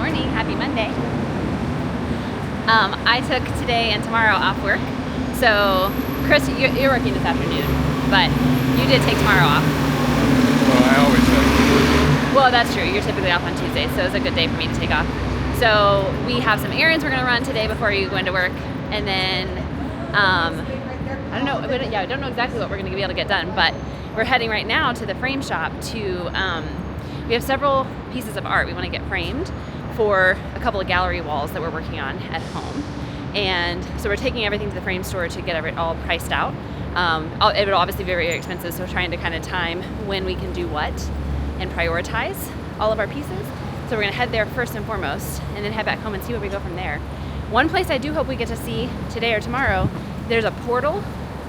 morning. Happy Monday. I took today and tomorrow off work. So, Chris, you're working this afternoon, but you did take tomorrow off. Well, I always take. Well, that's true. You're typically off on Tuesdays, so it's a good day for me to take off. So we have some errands we're going to run today before you go into work, and then I don't know. I don't know exactly what we're going to be able to get done, but we're heading right now to the frame shop to. We have several pieces of art we want to get framed for a couple of gallery walls that we're working on at home. And so we're taking everything to the frame store to get it all priced out. It would obviously be very, very expensive, so we're trying to kind of time when we can do what and prioritize all of our pieces. So we're going to head there first and foremost, and then head back home and see where we go from there. One place I do hope we get to see today or tomorrow, there's a portal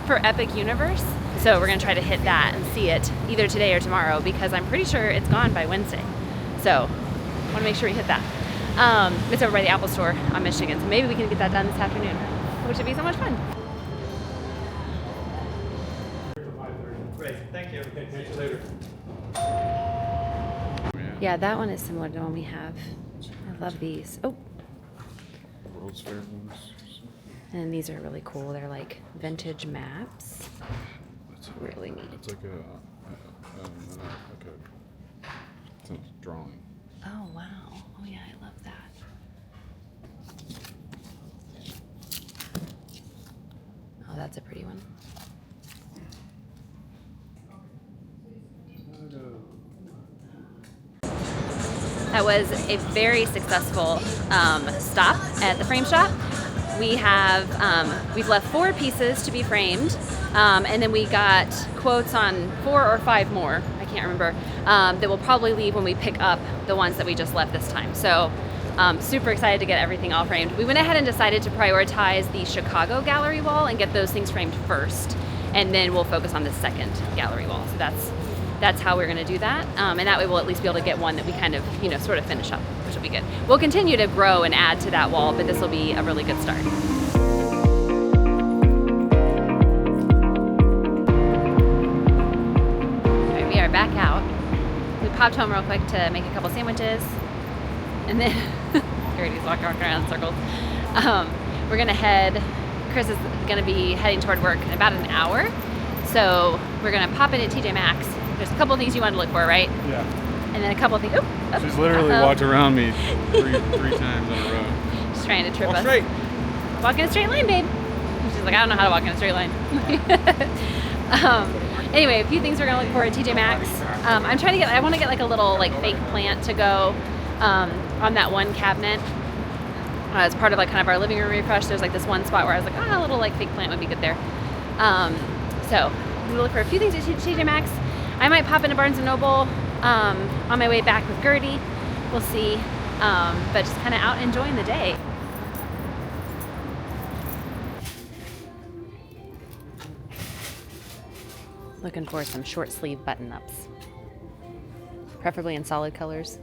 for Epic Universe. So we're going to try to hit that and see it either today or tomorrow, because I'm pretty sure it's gone by Wednesday. So I want to make sure we hit that. It's over by the Apple Store on Michigan, so maybe we can get that done this afternoon, which would be so much fun. Great, thank you. Okay, catch you later. Yeah, that one is similar to the one we have. I love these. Oh. World's Fair ones. And these are really cool. They're like vintage maps. It's really neat. It's like it's a drawing. Oh, wow. Oh, yeah, I love that. Oh, that's a pretty one. That was a very successful stop at the frame shop. We have we've left 4 pieces to be framed, and then we got quotes on 4 or 5 more. I can't remember. That we'll probably leave when we pick up the ones that we just left this time. So super excited to get everything all framed. We went ahead and decided to prioritize the Chicago gallery wall and get those things framed first, and then we'll focus on the second gallery wall. So that's how we're going to do that, and that way we'll at least be able to get one that we kind of, sort of finish up, which will be good. We'll continue to grow and add to that wall, but this will be a really good start. All right, we are back out. We popped home real quick to make a couple sandwiches, and then Gertie's walking around in circles. We're going to head. Chris is going to be heading toward work in about an hour, so we're going to pop in at TJ Maxx. There's a couple of things you wanted to look for, right? Yeah. And then a couple of things. She's literally walked around me three times in a row. She's trying to trip us. Straight. Walk in a straight line, babe. She's like, I don't know how to walk in a straight line. Anyway, a few things we're gonna look for at TJ Maxx. I want to get like a little like fake plant to go on that one cabinet. As part of like kind of our living room refresh, there's like this one spot where I was like, a little like fake plant would be good there. So I'm gonna look for a few things at TJ Maxx. I might pop into Barnes & Noble on my way back with Gertie. We'll see. But just kind of out enjoying the day. Looking for some short sleeve button-ups. Preferably in solid colors.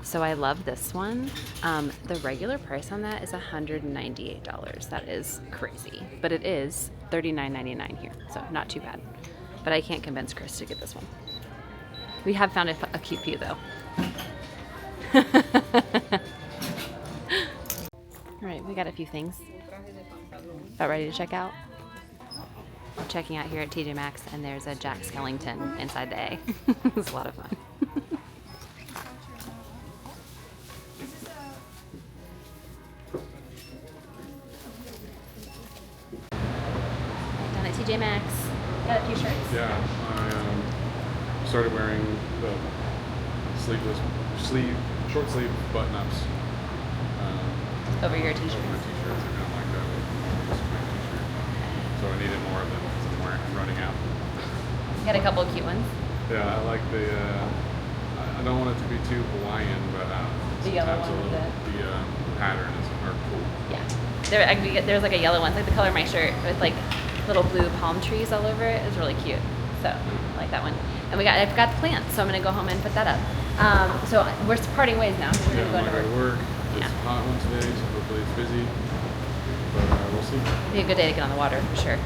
So I love this one. The regular price on that is $198. That is crazy. But it is $39.99 here, so not too bad. But I can't convince Chris to get this one. We have found a cute few, though. All right, we got a few things. About ready to check out? We're checking out here at TJ Maxx, and there's a Jack Skellington inside the A. It's a lot of fun. TJ Maxx. Got a few shirts? Yeah, I started wearing the short sleeve button-ups. Over your t-shirts? Over my t-shirts. I don't like that with just my t-shirt. So I needed more of them because I'm running out. You got a couple of cute ones? Yeah, I like the, I don't want it to be too Hawaiian, but the yellow one with the patterns are cool. Yeah. There's like a yellow one, it's like the color of my shirt, with like little blue palm trees all over it. It's really cute. So I like that one. And I forgot the plant, so I'm gonna go home and put that up. So we're parting ways now. We're gonna go to work. It's a hot one today, so hopefully it's busy. But we'll see. Be a good day to get on the water for sure.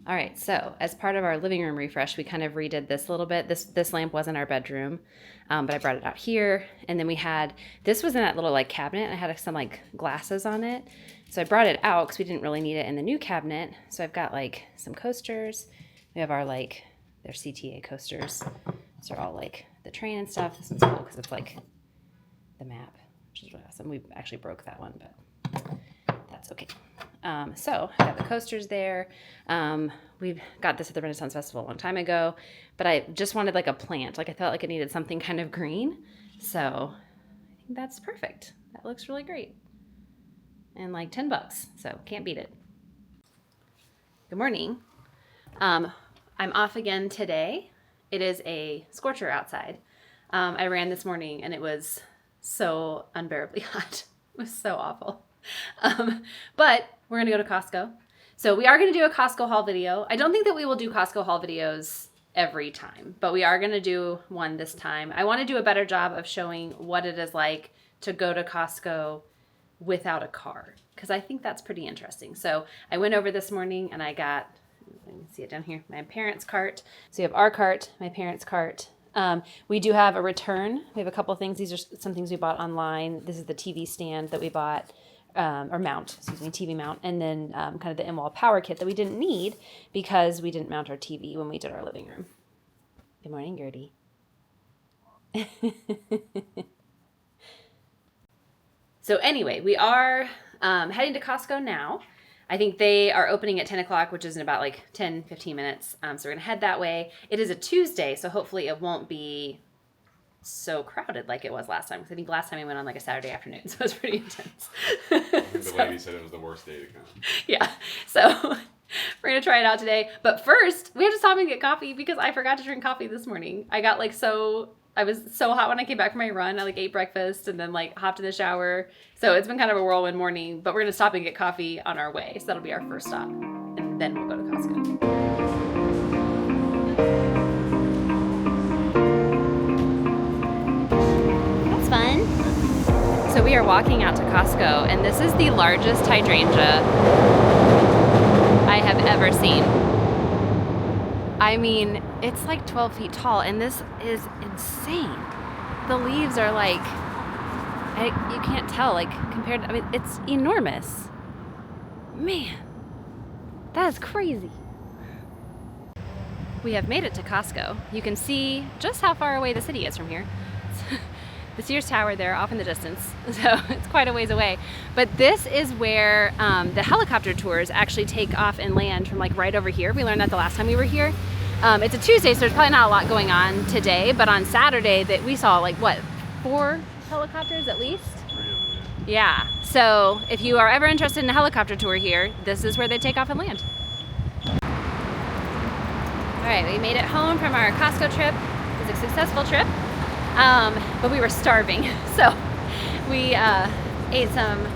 All right, so as part of our living room refresh, we kind of redid this a little bit. This lamp was in our bedroom, but I brought it out here. And then we had, this was in that little like cabinet. I had some like glasses on it. So I brought it out because we didn't really need it in the new cabinet. So I've got like some coasters. We have our like, they're CTA coasters. These are all like the train and stuff. This one's cool because it's like the map, which is really awesome. We actually broke that one, but that's okay. So I got the coasters there. We got this at the Renaissance Festival a long time ago, but I just wanted like a plant. Like I felt like it needed something kind of green. So I think that's perfect. That looks really great. And like $10, so can't beat it. Good morning. I'm off again today. It is a scorcher outside. I ran this morning and it was so unbearably hot. It was so awful. But we're gonna go to Costco. So we are gonna do a Costco haul video. I don't think that we will do Costco haul videos every time, but we are gonna do one this time. I wanna do a better job of showing what it is like to go to Costco without a car, because I think that's pretty interesting. So I went over this morning and I got, let me see it down here, my parents' cart. So you have our cart, my parents' cart. We do have a return. We have a couple things. These are some things we bought online. This is the TV stand that we bought. Or mount, TV mount, and then kind of the in-wall power kit that we didn't need because we didn't mount our TV when we did our living room. Good morning, Gertie. So anyway, we are heading to Costco now. I think they are opening at 10 o'clock, which is in about like 10, 15 minutes. So we're going to head that way. It is a Tuesday, so hopefully it won't be so crowded like it was last time, because I think last time we went on like a Saturday afternoon, so it was pretty intense. I think the lady said it was the worst day to come. Yeah, so we're gonna try it out today, but first we have to stop and get coffee because I forgot to drink coffee this morning. I was so hot when I came back from my run. I like ate breakfast and then like hopped in the shower, so it's been kind of a whirlwind morning, but we're gonna stop and get coffee on our way, so that'll be our first stop, and then we'll go to Costco. Fun. So we are walking out to Costco, and this is the largest hydrangea I have ever seen. I mean, it's like 12 feet tall, and this is insane. The leaves are like, you can't tell, like compared to, I mean, it's enormous. Man, that is crazy. We have made it to Costco. You can see just how far away the city is from here. The Sears Tower there off in the distance, so it's quite a ways away. But this is where the helicopter tours actually take off and land from like right over here. We learned that the last time we were here. It's a Tuesday, so there's probably not a lot going on today, but on Saturday that we saw like what, 4 helicopters at least? 3 of them, yeah. So if you are ever interested in a helicopter tour here, this is where they take off and land. All right, we made it home from our Costco trip. It was a successful trip. But we were starving, so we ate some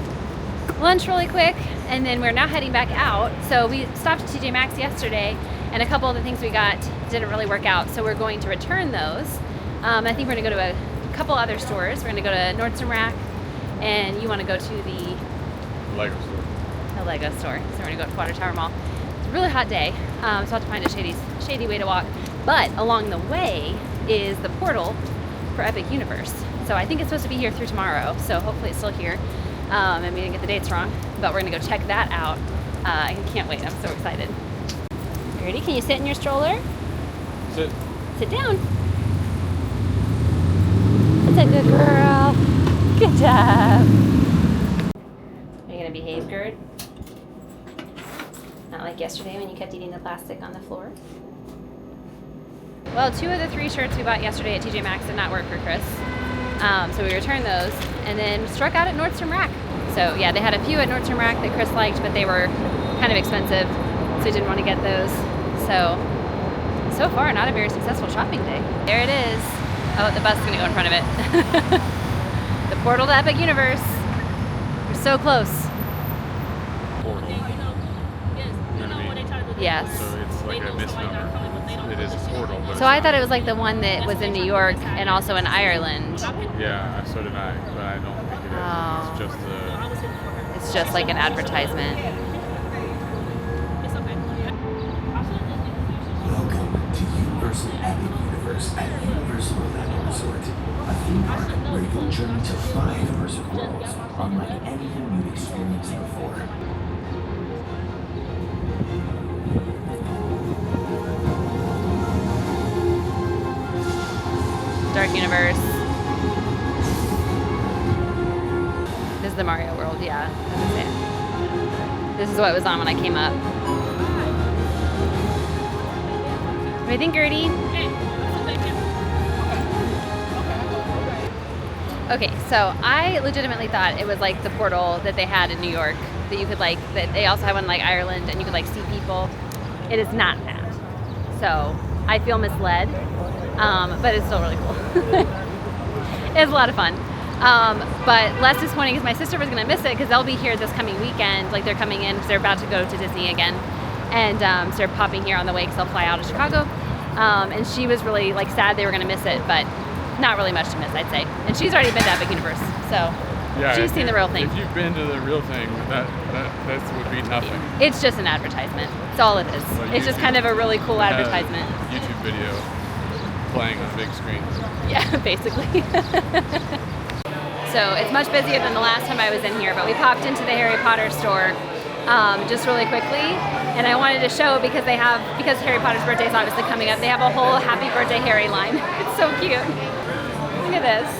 lunch really quick, and then we're now heading back out. So we stopped at TJ Maxx yesterday, and a couple of the things we got didn't really work out, so we're going to return those. I think we're going to go to a couple other stores. We're going to go to Nordstrom Rack, and you want to go to the Lego store. The Lego store. So we're going to go to Water Tower Mall. It's a really hot day, so I'll have to find a shady way to walk. But along the way is the portal for Epic Universe. So I think it's supposed to be here through tomorrow, so hopefully it's still here. And we didn't get the dates wrong, but we're gonna go check that out. I can't wait, I'm so excited. Gertie, can you sit in your stroller? Sit. Sit down. That's a good girl. Good job. Are you gonna behave, Gerd? Not like yesterday when you kept eating the plastic on the floor? Well, 2 of the 3 shirts we bought yesterday at TJ Maxx did not work for Chris. So we returned those and then struck out at Nordstrom Rack. So yeah, they had a few at Nordstrom Rack that Chris liked, but they were kind of expensive, so he didn't want to get those. So far, not a very successful shopping day. There it is. Oh, the bus is gonna go in front of it. The portal to Epic Universe. We're so close. Portal. You know what I mean? Yes. So it's like a misnomer. It is a portal, but So I thought it was like the one that was in New York and also in Ireland. Yeah, so did I, but I don't think it is. Oh. It's just It's just like an advertisement. Universal Epic Universe at Universal Orlando Resort, a theme park where you can journey to 5 immersive worlds, unlike anything you've experienced before. Dark Universe. This is the Mario World, yeah. This is what was on when I came up. What do you think, Gertie? Okay, so I legitimately thought it was like the portal that they had in New York that you could like, that they also have one in like Ireland and you could like see people. It is not that. So I feel misled, but it's still really cool. It's a lot of fun. But less disappointing is my sister was gonna miss it because they'll be here this coming weekend. Like they're coming in because they're about to go to Disney again. And so they're popping here on the way because they'll fly out of Chicago. And she was really like sad they were gonna miss it, but not really much to miss, I'd say. And she's already been to Epic Universe, so yeah, she's seen the real thing. If you've been to the real thing, that would be nothing. It's just an advertisement. That's all it is. Like it's just kind of a really cool advertisement. YouTube video playing on a big screen. Yeah, basically. So it's much busier than the last time I was in here, but we popped into the Harry Potter store just really quickly. And I wanted to show because Harry Potter's birthday is obviously coming up, they have a whole Happy Birthday Harry line. It's so cute. Look at this.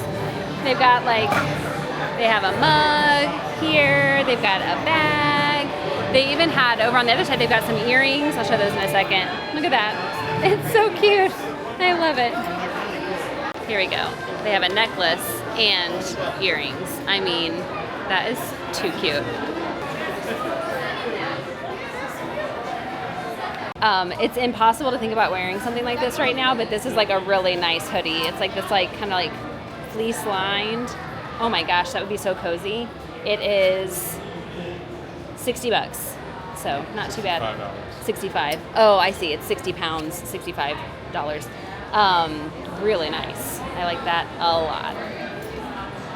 They've got like, they have a mug here, they've got a bag. They even had, over on the other side, they've got some earrings. I'll show those in a second. Look at that. It's so cute. I love it. Here we go. They have a necklace and earrings. I mean, that is too cute. It's impossible to think about wearing something like this right now, but this is like a really nice hoodie. It's like this like kind of like fleece lined. Oh my gosh, that would be so cozy. It is $60, so not too bad. $5. 65. Oh, I see. It's 60 pounds, $65. Really nice. I like that a lot.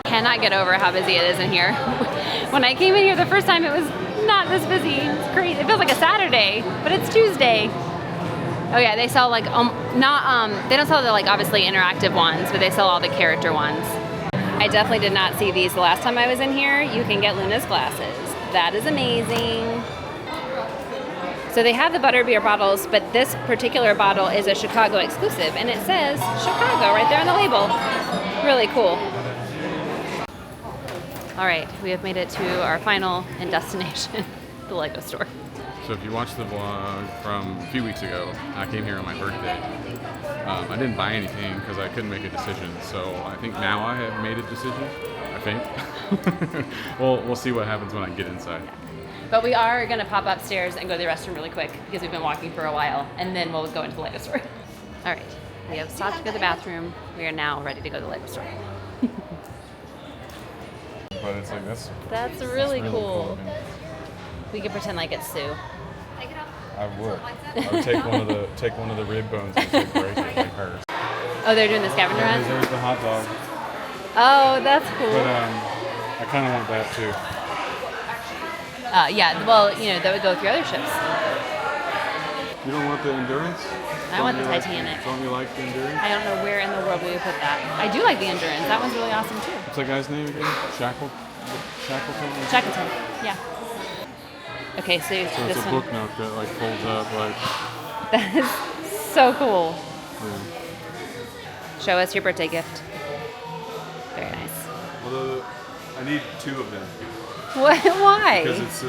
Cannot get over how busy it is in here. When I came in here the first time, it was not this busy. It's crazy. It feels like a Saturday, but it's Tuesday. Oh yeah, they sell like they don't sell the like obviously interactive ones, but they sell all the character ones. I definitely did not see these the last time I was in here. You can get Luna's glasses. That is amazing. So they have the butterbeer bottles, but this particular bottle is a Chicago exclusive, and it says Chicago right there on the label. Really cool. All right, we have made it to our final and destination, the Lego store. So if you watched the vlog from a few weeks ago, I came here on my birthday. I didn't buy anything because I couldn't make a decision. So I think now I have made a decision, I think. We'll see what happens when I get inside. But we are gonna pop upstairs and go to the restroom really quick because we've been walking for a while, and then we'll go into the Lego store. All right, we have stopped to go to the bathroom. We are now ready to go to the Lego store. But it's like That's really cool. I mean, We could pretend like it's Sue. I would take one of the rib bones and just break it like hers. Oh, they're doing the scavenger hunt? There's the hot dog. Oh, that's cool. But I kind of want that too. Yeah, well, you know, that would go with your other ships. You don't want the Endurance? I want the Titanic. Don't you like the Endurance? I don't know where in the world we would put that. I do like the Endurance. That one's really awesome too. What's that guy's name again? Shackleton? Shackleton, yeah. Okay, so So this it's a one. book note that like folds up like. That is so cool. Yeah. Show us your birthday gift. Very nice. Although I need 2 of them. What? Why? Because it's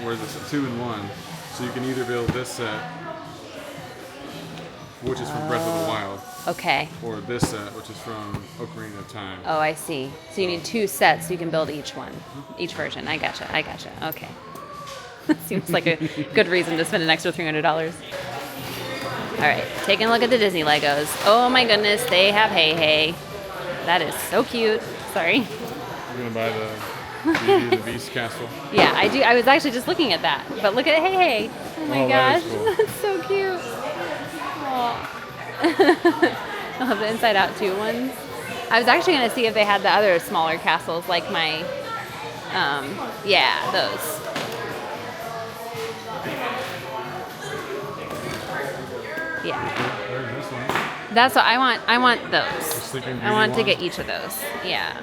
where's this? A 2-in-1. So you can either build this set, which is from Breath of the Wild, Okay. or this set, which is from Ocarina of Time. Oh, I see. So you need 2 sets so you can build each one, each version. I gotcha. Okay. Seems like a good reason to spend an extra $300. All right, taking a look at the Disney Legos. Oh my goodness, they have Hey Hey. That is so cute. Sorry. You're gonna buy the Beauty and the Beast castle. Yeah, I do. I was actually just looking at that. But look at Hey Hey. Oh my Oh, gosh, that is cool. that's so cute. I'll have the Inside Out 2 ones. I was actually gonna see if they had the other smaller castles, like my, yeah, those. Yeah. There's this one. That's what I want. I want those. Sleeping I want Beauty to get one. each of those. Yeah.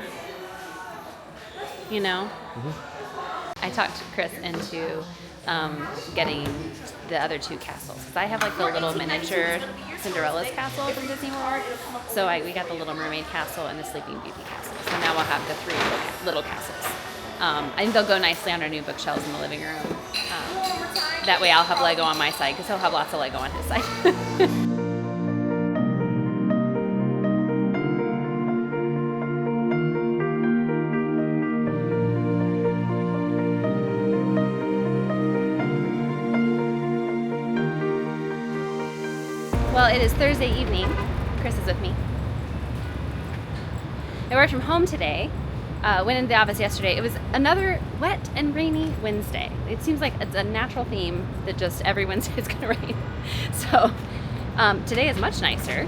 You know? I talked Chris into getting the other two castles. 'Cause I have like the little miniature Cinderella's castle from Disney World. So we got the Little Mermaid castle and the Sleeping Beauty castle. So now we'll have the three little castles. I think they'll go nicely on our new bookshelves in the living room. That way I'll have Lego on my side because he'll have lots of Lego on his side. Well, it is Thursday evening. Chris is with me. I worked from home today. Went into the office yesterday. It was another wet and rainy Wednesday. It seems like it's a natural theme that just every Wednesday it's going to rain. So today is much nicer.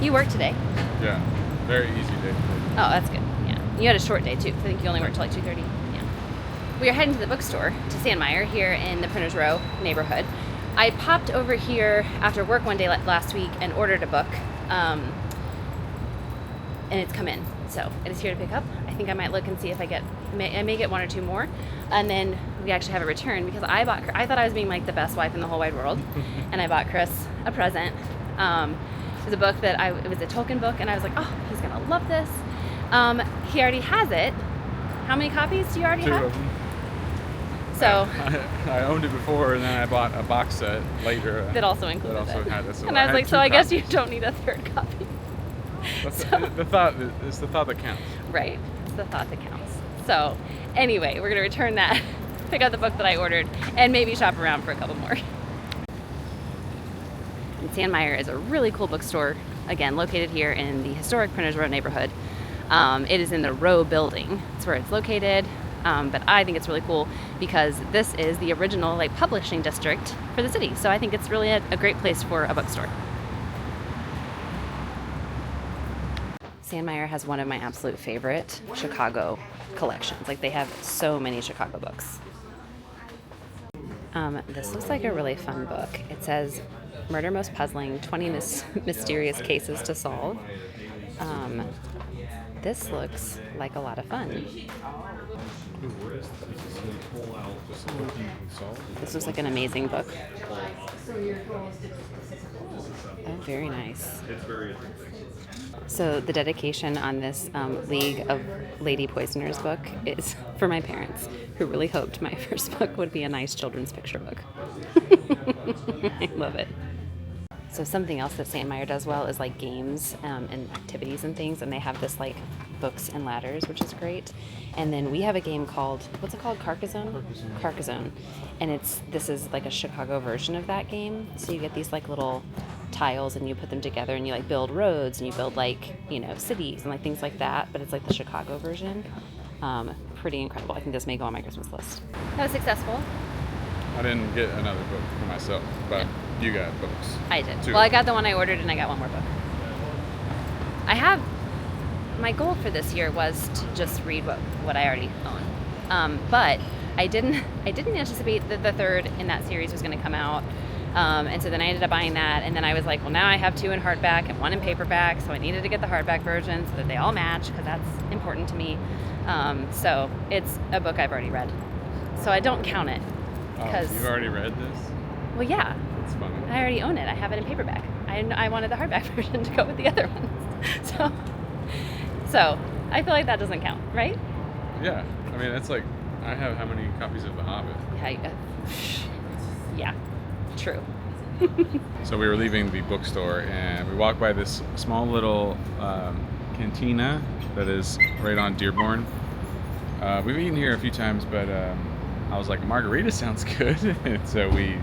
You worked today. Yeah, very easy day. Oh, that's good. Yeah, you had a short day too. I think you only worked till like 2:30. Yeah. We are heading to the bookstore to Sandmeyer here in the Printers Row neighborhood. I popped over here after work one day last week and ordered a book, and it's come in. So it is here to pick up. I think I might look and see if I may get one or two more, and then we actually have a return because I thought I was being like the best wife in the whole wide world, and I bought Chris a present. It was a book that it was a Tolkien book, and I was like, oh, he's gonna love this. He already has it. How many copies do you already Two have? of them. So I owned it before, and then I bought a box set later. that also included that also it. had it. So And I was had like, two so I guess you copies. don't need a third copy. That's So- the thought. It's the thought that counts. Right. It's the thought that counts. So anyway, we're gonna return that, pick up the book that I ordered, and maybe shop around for a couple more. And Sandmeyer is a really cool bookstore, again, located here in the historic Printers Row neighborhood. It is in the Row building. That's where it's located. But I think it's really cool because this is the original like publishing district for the city. So I think it's really a great place for a bookstore. Sandmeyer has one of my absolute favorite Chicago collections. Like they have so many Chicago books. This looks like a really fun book. It says Murder Most Puzzling, 20 Mysterious Cases to Solve. This looks like a lot of fun. This looks like an amazing book. Oh, very nice. So the dedication on this League of Lady Poisoners book is for my parents, who really hoped my first book would be a nice children's picture book. I love it. So something else that Sandmeyer does well is like games and activities and things, and they have this like books and ladders, which is great. And then we have a game called, what's it called? Carcassonne? Carcassonne. And this is like a Chicago version of that game. So you get these like little tiles and you put them together and you like build roads and you build like, you know, cities and like things like that, but it's like the Chicago version. Pretty incredible. I think this may go on my Christmas list. That was successful. I didn't get another book for myself, but you got books. I did. Two. Well, I got the one I ordered and I got one more book. My goal for this year was to just read what I already own. But I didn't anticipate that the third in that series was going to come out. And so then I ended up buying that, and then I was like, well, now I have two in hardback and one in paperback, so I needed to get the hardback version so that they all match, because that's important to me. So it's a book I've already read. So I don't count it. Oh, you've already read this? Well, yeah. That's funny. I already own it. I have it in paperback. I wanted the hardback version to go with the other ones. So I feel like that doesn't count, right? Yeah. I mean, it's like, I have how many copies of The Hobbit? Yeah, true. So we were leaving the bookstore and we walked by this small little cantina that is right on Dearborn. We've eaten here a few times, but I was like, margarita sounds good. And so we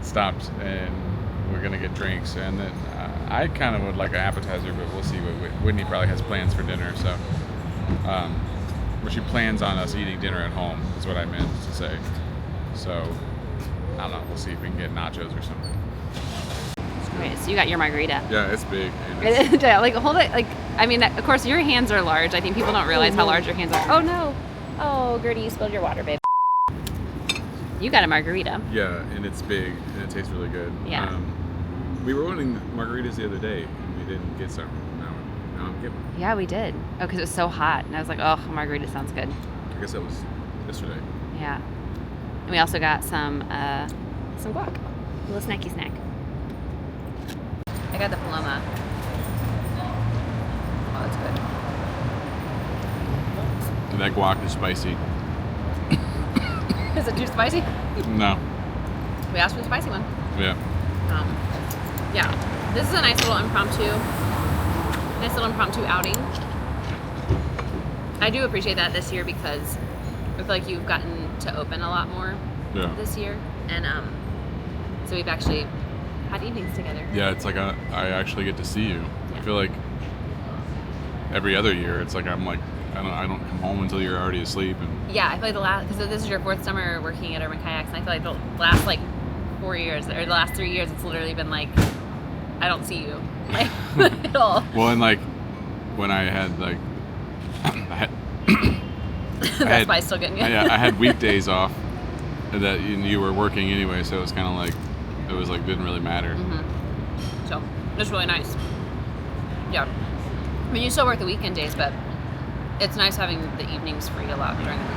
stopped and we're gonna get drinks. And then I kind of would like an appetizer, but we'll see. Whitney probably has plans for dinner, so where she plans on us eating dinner at home is what I meant to say. So I don't know. We'll see if we can get nachos or something. Okay, so you got your margarita. Yeah, it's big. And Yeah, like hold it. Like I mean, of course, your hands are large. I think people don't realize how large your hands are. Oh no! Oh, Gertie, you spilled your water, babe. You got a margarita. yeah, and it's big and it tastes really good. Yeah. We were ordering margaritas the other day, and we didn't get some. Now I'm getting one. Yeah, we did. Oh, because it was so hot. And I was like, oh, margarita sounds good. I guess that was yesterday. Yeah. And we also got some guac. A little snacky snack. I got the Paloma. Oh, that's good. And that guac is spicy. Is it too spicy? No. We asked for the spicy one. Yeah. Yeah. This is a nice little impromptu outing. I do appreciate that this year because I feel like you've gotten to open a lot more this year. And so we've actually had evenings together. Yeah, it's like I actually get to see you. Yeah. I feel like every other year, it's like I'm like, I don't come home until you're already asleep. And Yeah, I feel like because this is your 4th summer working at Urban Kayaks, and I feel like the last like 4 years, or the last 3 years, it's literally been like, I don't see you, like, at all. Well, and like, when I had like, That's why still getting you. I had weekdays off that you were working anyway, so it was kind of like, it was like, didn't really matter. Mm-hmm. So, it's really nice. Yeah. I mean, you still work the weekend days, but it's nice having the evenings free a lot during the week.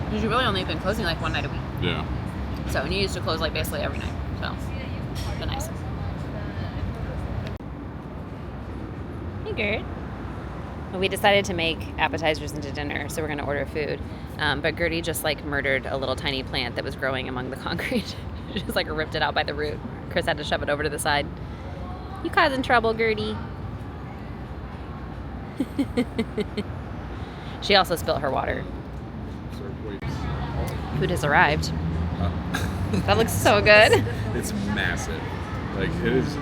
Because you really only been closing like one night a week. Yeah. So, and you used to close like basically every night. So, it's been nice. Hey, Gert. Well, we decided to make appetizers into dinner, so we're going to order food. But Gertie just like murdered a little tiny plant that was growing among the concrete. She just like ripped it out by the root. Chris had to shove it over to the side. You causing trouble, Gertie. She also spilled her water. Food has arrived. That looks so good. It's massive. Like, it is,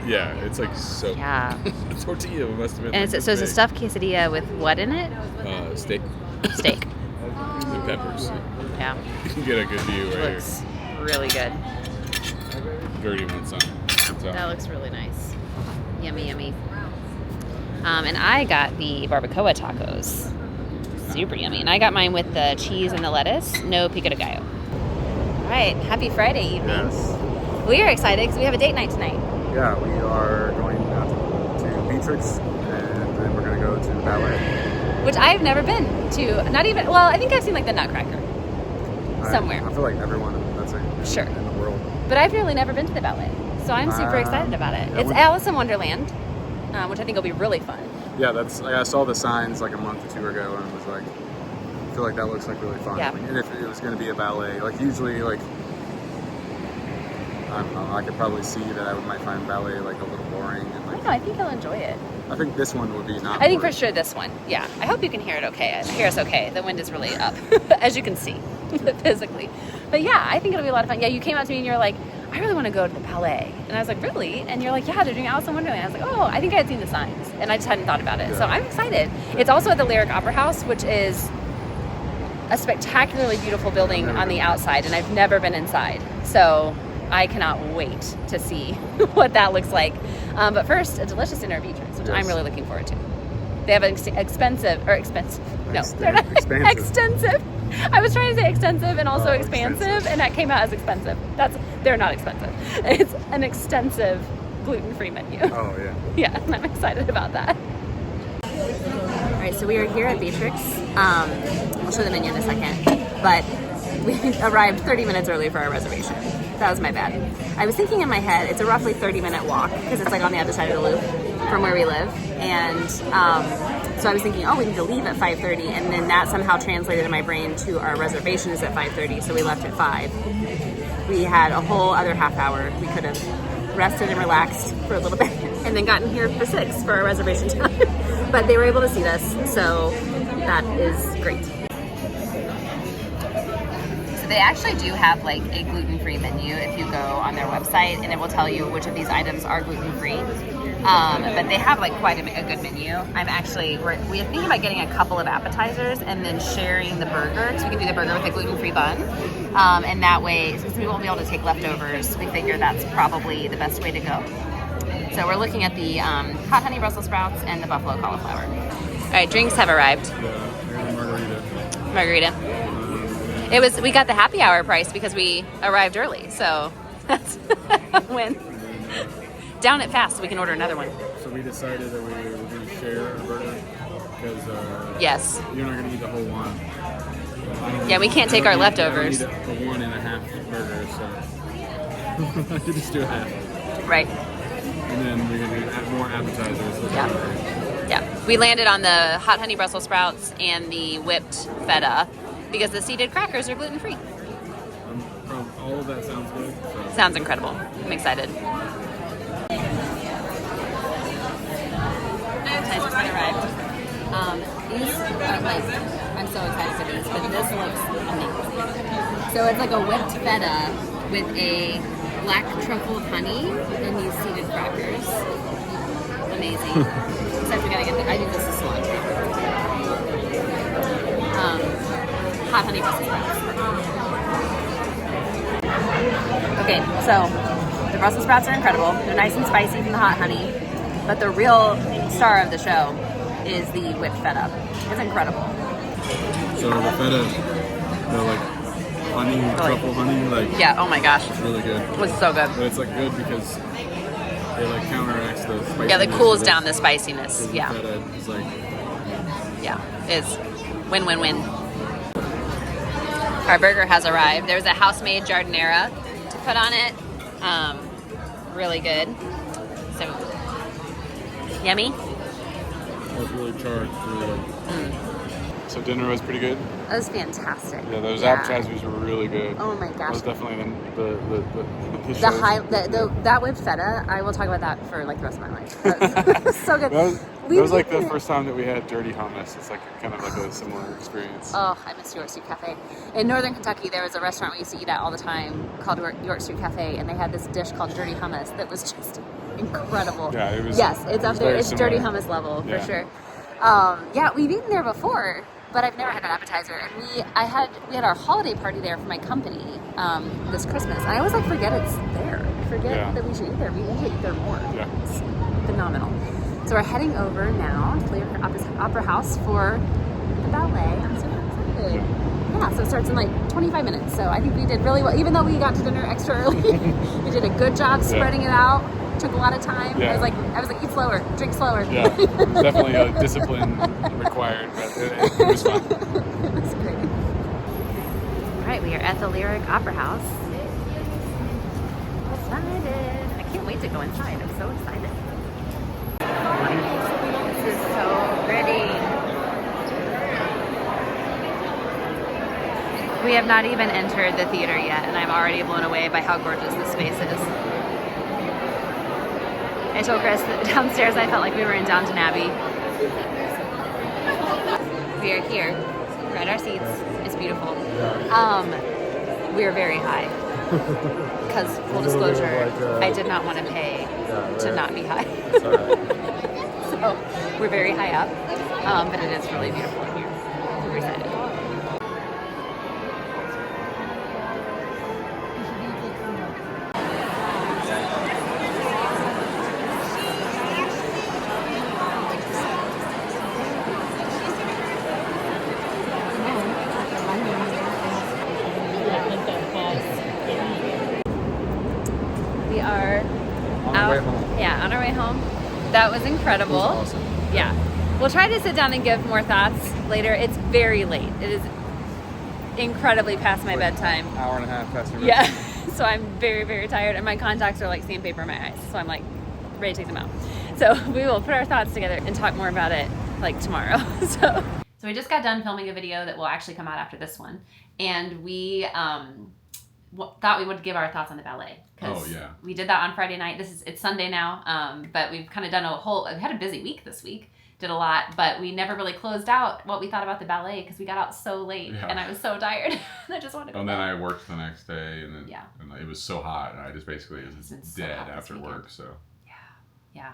yeah, it's like so. Yeah. The tortilla must have been. And like it's a stuffed quesadilla with what in it? Steak. Steak. And peppers. Yeah. You can get a good view right Looks really good. here. Gertie wants some. That looks really nice. Yummy, yummy. And I got the barbacoa tacos. Super yummy. And I got mine with the cheese and the lettuce. No pico de gallo. All right. Happy Friday evening. Yes. We are excited because we have a date night tonight. Yeah, we are going out to Beatrix, and then we're going to go to the ballet. Which I've never been to. Not even, well, I think I've seen like the Nutcracker. Somewhere. I feel like everyone that's in the world. But I've really never been to the ballet. So I'm super excited about it. yeah, It's Alice in Wonderland, which I think will be really fun. Yeah, that's. Like, I saw the signs like a month or two ago, and was like, I feel like that looks like really fun. Yeah. Like, and if it was going to be a ballet, like usually, like I don't know, I could probably see that I might find ballet like a little boring. And like, No, I think you'll enjoy it. I think this one would be not. I think for boring. sure this one. Yeah. I hope you can hear it okay. I hear us okay. The wind is really up, as you can see, physically. But yeah, I think it'll be a lot of fun. Yeah, you came out to me and you're like, I really want to go to the ballet. And I was like, really? And you're like, yeah, they're doing Alice in Wonderland. I was like, oh, I think I had seen the signs. And I just hadn't thought about it. Yeah. So I'm excited. It's also at the Lyric Opera House, which is a spectacularly beautiful building on the outside. And I've never been inside. So I cannot wait to see what that looks like. But first, a delicious dinner at Beatrix, which I'm really looking forward to. They have an expensive. No, they're not extensive. I was trying to say extensive and also expansive, and that came out as expensive. They're not expensive. It's an extensive gluten-free menu. Oh yeah. Yeah, and I'm excited about that. All right, so we are here at Beatrix. I'll show the menu in a second, but we arrived 30 minutes early for our reservation. That was my bad. I was thinking in my head, it's a roughly 30-minute walk because it's like on the other side of the loop from where we live, and so I was thinking, oh, we need to leave at 5:30, and then that somehow translated in my brain to our reservation is at 5:30, so we left at 5. We had a whole other half hour. We could have rested and relaxed for a little bit, and then gotten here for 6 for our reservation time. But they were able to seat us, so that is great. So they actually do have like a gluten-free menu if you go on their website, and it will tell you which of these items are gluten-free. But they have like quite a good menu. We're thinking about getting a couple of appetizers and then sharing the burger, because we can do the burger with a gluten-free bun. And that way, since we won't be able to take leftovers, we figure that's probably the best way to go. So we're looking at the hot honey Brussels sprouts and the buffalo cauliflower. All right, drinks have arrived. Margarita. Margarita. We got the happy hour price because we arrived early, so That's a win. Down it fast so we can order another one. So we decided that we were going to share a burger because Yes. you're not going to eat the whole one. Yeah, we can't take our leftovers. I don't need a 1.5 burger, so I could just do a half. Right. And then we're going to do more appetizers. Yeah. Yeah. We landed on the hot honey Brussels sprouts and the whipped feta because the seeded crackers are gluten-free. All of that sounds good. So. Sounds incredible. I'm excited. Appetizers have arrived. These are like, I'm so excited for these, but this looks amazing. So it's like a whipped feta with a black truffle honey and these seeded crackers. Amazing. Except we gotta get I think this is cilantro. Hot honey Brussels sprouts. Okay, so the Brussels sprouts are incredible. They're nice and spicy from the hot honey. But the real star of the show is the whipped feta. It's incredible. So the feta, the like honey, truffle honey, like yeah, oh my gosh. It's really good. It was so good. But it's like good because it like counteracts the spiciness. Yeah, that cools down the spiciness. Yeah. The feta is like yeah, it's win-win-win. Our burger has arrived. There's a house-made jardinera to put on it. Really good. So yummy. it's really charged. Really good. So dinner was pretty good. That was fantastic. Yeah, those appetizers were really good. Oh my That gosh. was definitely the That whipped feta, I will talk about that for like the rest of my life. That was so good. That was like the first time that we had dirty hummus. It's like kind of like a similar experience. Oh, I miss York Street Cafe. In Northern Kentucky, there was a restaurant we used to eat at all the time called York Street Cafe, and they had this dish called dirty hummus that was just incredible. Yeah, it was. Yes, it's up there. It's similar. dirty hummus level for Yeah. sure. Yeah, we've eaten there before, but I've never had an appetizer. And we had our holiday party there for my company this Christmas, and I always like forget it's there. I forget that we should eat there. We need to eat there more. Yeah. It's phenomenal. So we're heading over now to Lyric Opera House for the ballet. I'm super excited. Yeah, so it starts in like 25 minutes. So I think we did really well, even though we got to dinner extra early. We did a good job spreading it out. Took a lot of time. Yeah. I was like, eat slower, drink slower. Yeah, definitely a discipline required, but it was fun. It was great. All right, we are at the Lyric Opera House. Excited! I can't wait to go inside. I'm so excited. This is so pretty. We have not even entered the theater yet, and I'm already blown away by how gorgeous this space is. I told Chris that downstairs I felt like we were in Downton Abbey. We are here. We're at our seats. It's beautiful. We are very high. Because, full disclosure, I did not want to pay to not be high. So, we're very high up. But it is really beautiful in here. We're excited. We are On our way home. Yeah, on our way home. That was incredible. It was awesome. Yeah. We'll try to sit down and give more thoughts later. It's very late. It is incredibly past my bedtime. Hour and a half past your Yeah. So I'm very, very tired, and my contacts are like sandpaper in my eyes. So I'm like ready to take them out. So we will put our thoughts together and talk more about it like tomorrow. So we just got done filming a video that will actually come out after this one, and we thought we would give our thoughts on the ballet. Oh yeah. We did that on Friday night. It's Sunday now, but we've kind of done we had a busy week this week. Did a lot, but we never really closed out what we thought about the ballet because we got out so late and I was so tired. I just wanted to go And then back. I worked the next day, and then and it was so hot, and I just basically was dead after work. So yeah,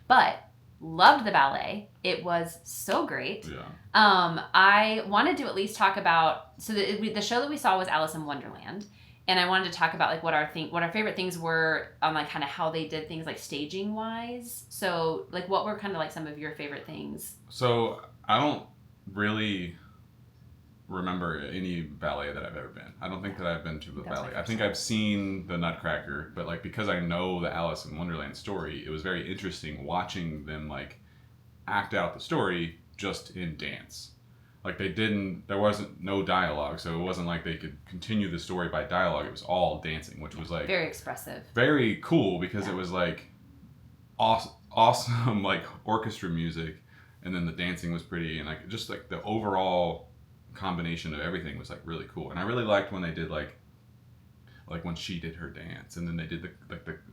but loved the ballet. It was so great. yeah. I wanted to at least talk about the show that we saw was Alice in Wonderland. And I wanted to talk about like what our favorite things were on like kind of how they did things like staging wise. So like what were kind of like some of your favorite things? So I don't really remember any ballet that I've ever been. I don't think that I've been to a That's my ballet. I first think time. I've seen the Nutcracker, but like because I know the Alice in Wonderland story, it was very interesting watching them like act out the story just in dance. Like there wasn't no dialogue, so it wasn't like they could continue the story by dialogue. It was all dancing, which was like Very expressive. very cool because it was like awesome like orchestra music, and then the dancing was pretty, and like just like the overall combination of everything was like really cool. And I really liked when they did like when she did her dance, and then they did the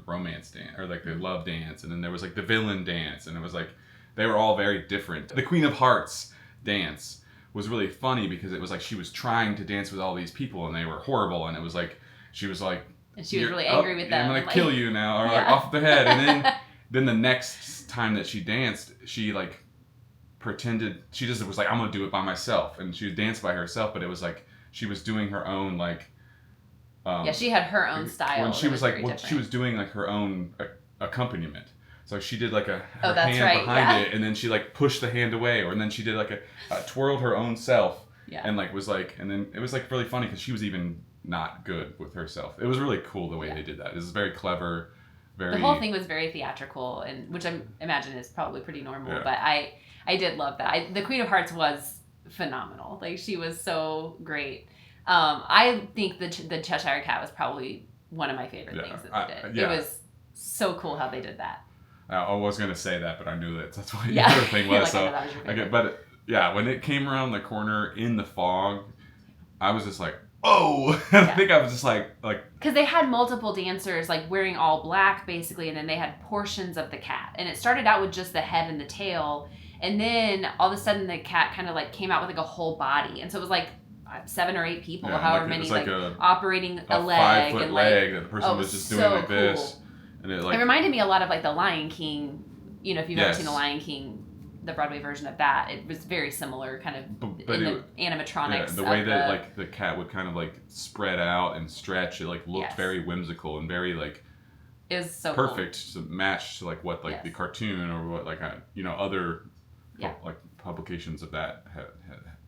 romance dance or like the love dance, and then there was like the villain dance, and it was like they were all very different. The Queen of Hearts dance was really funny because it was like she was trying to dance with all these people and they were horrible, and it was like she was like, and she was really angry with them. I'm gonna like, kill you now, or like off the head. And then the next time that she danced, she like pretended, she just was like, I'm gonna do it by myself, and she would dance by herself, but it was like she was doing her own like she had her own style. When she was like different. she was doing like her own accompaniment. So she did like her hand right, behind it, and then she like pushed the hand away, and then she did like twirled her own self, and like was like, and then it was like really funny because she was even not good with herself. It was really cool the way they did that. It was very clever, very. The whole thing was very theatrical, and which I imagine is probably pretty normal. But I did love that. The Queen of Hearts was phenomenal. Like she was so great. I think the Cheshire Cat was probably one of my favorite things that they did. It was so cool how they did that. I was gonna say that, but I knew that's what the other thing was. Like, so that was your favorite. okay, but when it came around the corner in the fog, I was just like, oh! I think I was just like because they had multiple dancers like wearing all black basically, and then they had portions of the cat, and it started out with just the head and the tail, and then all of a sudden the cat kind of like came out with like a whole body, and so it was like 7 or 8 people, however many, like operating a leg, 5-foot and leg that the person was just doing like cool. this. And it reminded me a lot of like the Lion King. You know, if you've ever Yes. seen the Lion King, the Broadway version of that, it was very similar, kind of but the animatronics. the way that like the cat would kind of like spread out and stretch, it like looked very whimsical and very like it was so perfect to match to like what like the cartoon or what like other like publications of that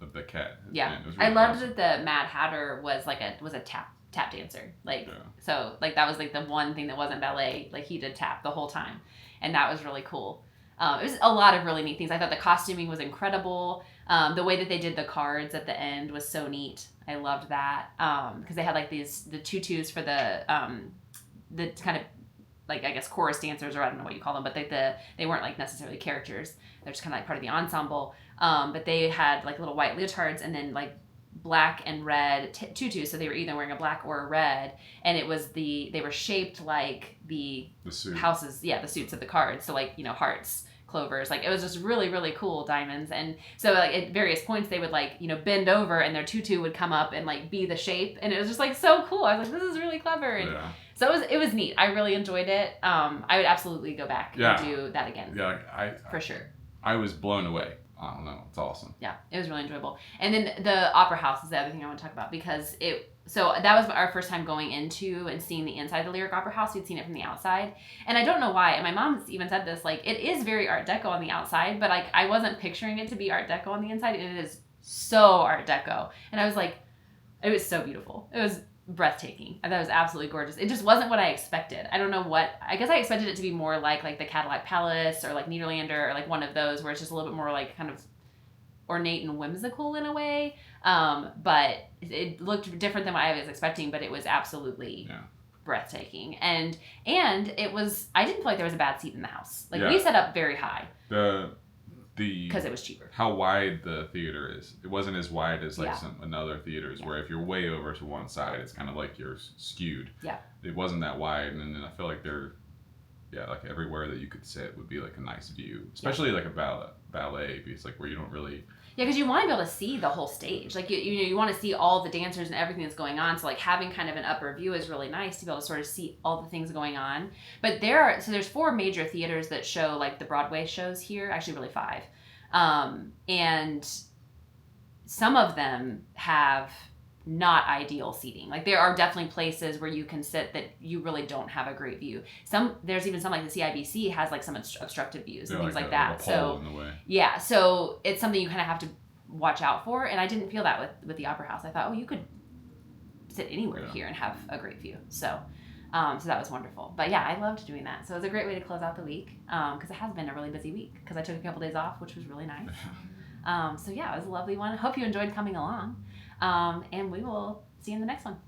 of the cat. Yeah, it was really I loved awesome. that the Mad Hatter was like a tap dancer, like so like that was like the one thing that wasn't ballet, like he did tap the whole time, and that was really cool. It was a lot of really neat things. I thought the costuming was incredible. The way that they did the cards at the end was so neat. I loved that because they had like the tutus for the kind of like I guess chorus dancers, or I don't know what you call them, but they weren't like necessarily characters. They're just kind of like part of the ensemble. But they had like little white leotards and then like black and red tutus, so they were either wearing a black or a red, and it was they were shaped like the suit. Houses, the suits of the cards, so like hearts, clovers, like it was just really really cool, diamonds, and so like at various points they would like bend over and their tutu would come up and like be the shape, and it was just like so cool. I was like, this is really clever, and so it was neat. I really enjoyed it. I would absolutely go back and do that again. For sure. I was blown away. I don't know. It's awesome. Yeah, it was really enjoyable. And then the Opera House is the other thing I want to talk about, because so that was our first time going into and seeing the inside of the Lyric Opera House. We'd seen it from the outside. And I don't know why, and my mom's even said this, like it is very Art Deco on the outside, but like I wasn't picturing it to be Art Deco on the inside, and it is so Art Deco. And I was like, it was so beautiful. It was breathtaking. I thought it was absolutely gorgeous. It just wasn't what I expected. I don't know what, I guess I expected it to be more like the Cadillac Palace or like Nederlander or like one of those where it's just a little bit more like kind of ornate and whimsical in a way. But it looked different than what I was expecting, but it was absolutely breathtaking. And it was, I didn't feel like there was a bad seat in the house. Like we set up very high. Because it was cheaper. How wide the theater is. It wasn't as wide as like some another theaters where if you're way over to one side, it's kind of like you're skewed. Yeah. It wasn't that wide, and then I feel like like everywhere that you could sit would be like a nice view, especially like a ballet, because like where you don't really. Yeah, because you want to be able to see the whole stage. Like you want to see all the dancers and everything that's going on. So like having kind of an upper view is really nice to be able to sort of see all the things going on. But there's 4 major theaters that show like the Broadway shows here. Actually, really 5, and some of them have not ideal seating. Like there are definitely places where you can sit that you really don't have a great view. There's even some like the CIBC has like some obstructive views and things like that. A pole in the way. Yeah, so it's something you kind of have to watch out for. And I didn't feel that with the Opera House. I thought, oh, you could sit anywhere here and have a great view. So that was wonderful. But yeah, I loved doing that. So it was a great way to close out the week because it has been a really busy week because I took a couple days off, which was really nice. So yeah, it was a lovely one. Hope you enjoyed coming along. And we will see you in the next one.